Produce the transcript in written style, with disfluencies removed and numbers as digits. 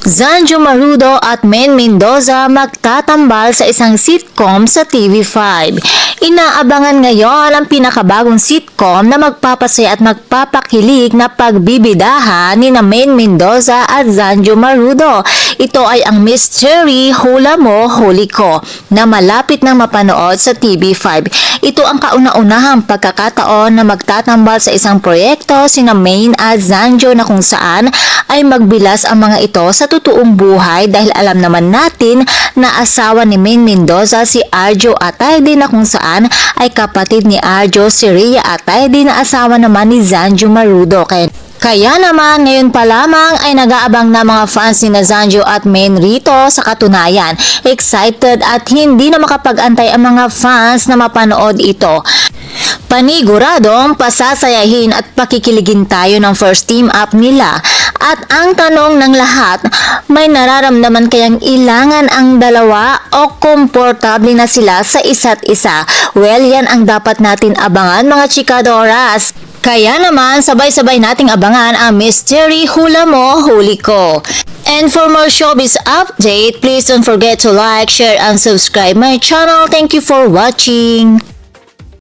Zanjo Marudo at Men Mendoza magtatambal sa isang sitcom sa TV5. Inaabangan ngayon ang pinakabagong sitcom na magpapasaya at magpapakilig na pagbibidahan ni na Men Mendoza at Zanjo Marudo. Ito ay ang Mystery Hula Mo Huli Ko na malapit nang mapanood sa TV5. Ito ang kauna-unahang pagkakataon na magtatambal sa isang proyekto sina Main at Zanjo na kung saan ay magbilas ang mga ito sa totoong buhay dahil alam naman natin na asawa ni Main Mendoza si Arjo Atayde na kung saan ay kapatid ni Arjo si Rhea Atayde na asawa naman ni Zanjo Marudo. Kaya naman ngayon pa lamang ay nag-aabang na mga fans ni Zanjo at Main rito. Sa katunayan, excited at hindi na makapag-antay ang mga fans na mapanood ito. Paniguradong pasasayahin at pakikiligin tayo ng first team up nila. At ang tanong ng lahat, may nararamdaman kayang ilangan ang dalawa o komportable na sila sa isa't isa? Well, yan ang dapat natin abangan mga chikadoras. Kaya naman, sabay-sabay nating abangan ang Mystery Hula Mo Huli Ko. And for more showbiz update, please don't forget to like, share, and subscribe my channel. Thank you for watching.